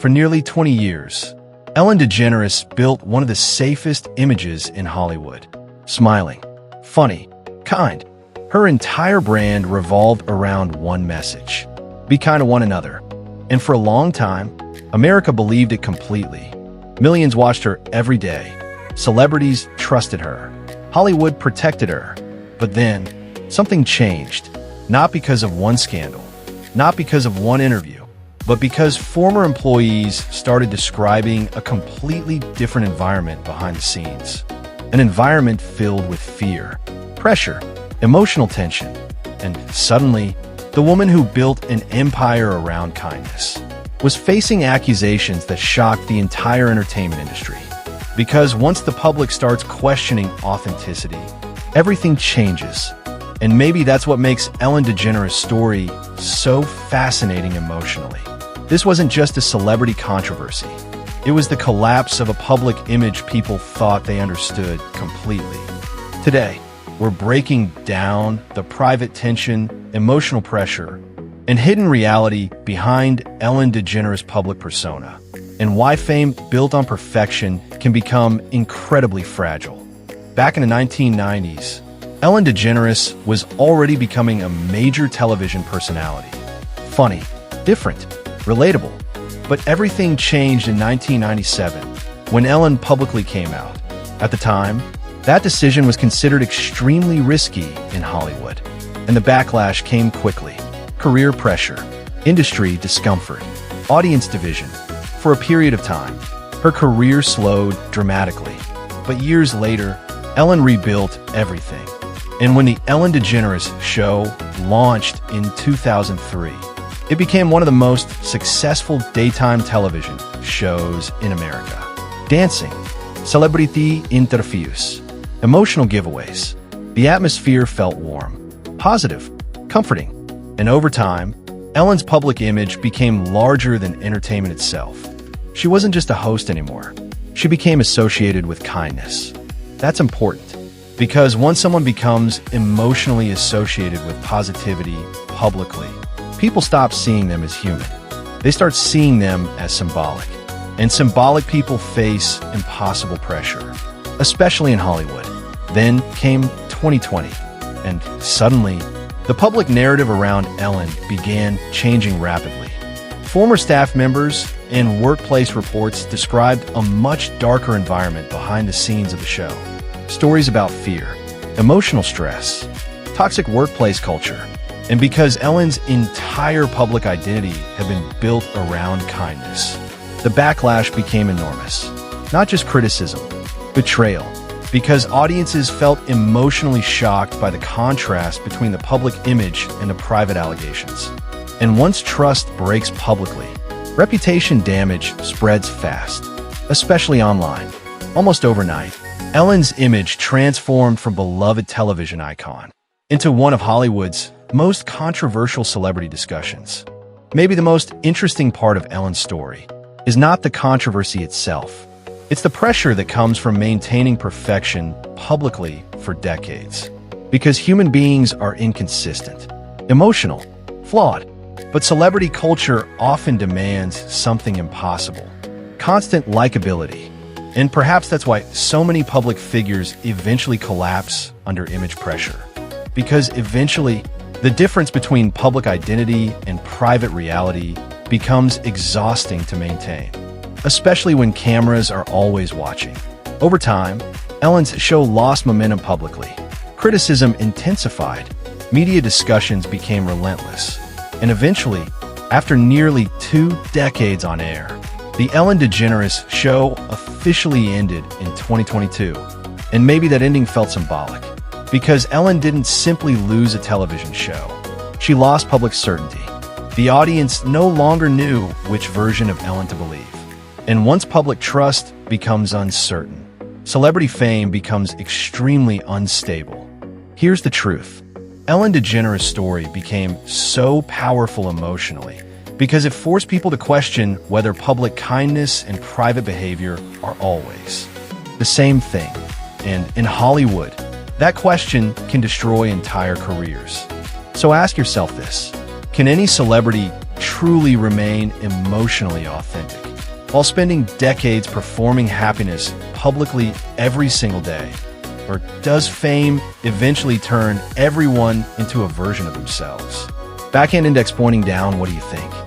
For nearly 20 years, Ellen DeGeneres built one of the safest images in Hollywood. Smiling, funny, kind. Her entire brand revolved around one message: be kind to one another. And for a long time, America believed it completely. Millions watched her every day. Celebrities trusted her. Hollywood protected her. But then, something changed. Not because of one scandal, not because of one interview, but because former employees started describing a completely different environment behind the scenes. An environment filled with fear, pressure, emotional tension, and suddenly, the woman who built an empire around kindness was facing accusations that shocked the entire entertainment industry. Because once the public starts questioning authenticity, everything changes. And maybe that's what makes Ellen DeGeneres' story so fascinating emotionally. This wasn't just a celebrity controversy. It was the collapse of a public image people thought they understood completely. Today, we're breaking down the private tension, emotional pressure, and hidden reality behind Ellen DeGeneres' public persona, and why fame built on perfection can become incredibly fragile. Back in the 1990s, Ellen DeGeneres was already becoming a major television personality. Funny, different, relatable. But everything changed in 1997 when Ellen publicly came out. At the time, that decision was considered extremely risky in Hollywood, and the backlash came quickly. Career pressure, industry discomfort, audience division. For a period of time, her career slowed dramatically. But years later, Ellen rebuilt everything. And when the Ellen DeGeneres Show launched in 2003, it became one of the most successful daytime television shows in America. Dancing, celebrity interviews, emotional giveaways. The atmosphere felt warm, positive, comforting. And over time, Ellen's public image became larger than entertainment itself. She wasn't just a host anymore. She became associated with kindness. That's important, because once someone becomes emotionally associated with positivity publicly, people stop seeing them as human. They start seeing them as symbolic. And symbolic people face impossible pressure, especially in Hollywood. Then came 2020, and suddenly, the public narrative around Ellen began changing rapidly. Former staff members and workplace reports described a much darker environment behind the scenes of the show. Stories about fear, emotional stress, toxic workplace culture, and because Ellen's entire public identity had been built around kindness, the backlash became enormous. Not just criticism, betrayal, because audiences felt emotionally shocked by the contrast between the public image and the private allegations. And once trust breaks publicly, reputation damage spreads fast, especially online. Almost overnight, Ellen's image transformed from beloved television icon into one of Hollywood's most controversial celebrity discussions. Maybe the most interesting part of Ellen's story is not the controversy itself. It's the pressure that comes from maintaining perfection publicly for decades. Because human beings are inconsistent, emotional, flawed, but celebrity culture often demands something impossible: constant likability. And perhaps that's why so many public figures eventually collapse under image pressure. Because eventually, the difference between public identity and private reality becomes exhausting to maintain, especially when cameras are always watching. Over time, Ellen's show lost momentum publicly. Criticism intensified, media discussions became relentless, and eventually, after nearly 2 decades on air, the Ellen DeGeneres Show officially ended in 2022. And maybe that ending felt symbolic, because Ellen didn't simply lose a television show. She lost public certainty. The audience no longer knew which version of Ellen to believe. And once public trust becomes uncertain, celebrity fame becomes extremely unstable. Here's the truth. Ellen DeGeneres' story became so powerful emotionally because it forced people to question whether public kindness and private behavior are always the same thing. And in Hollywood, that question can destroy entire careers. So ask yourself this: can any celebrity truly remain emotionally authentic? while spending decades performing happiness publicly every single day? Or does fame eventually turn everyone into a version of themselves? Backhand index pointing down, what do you think?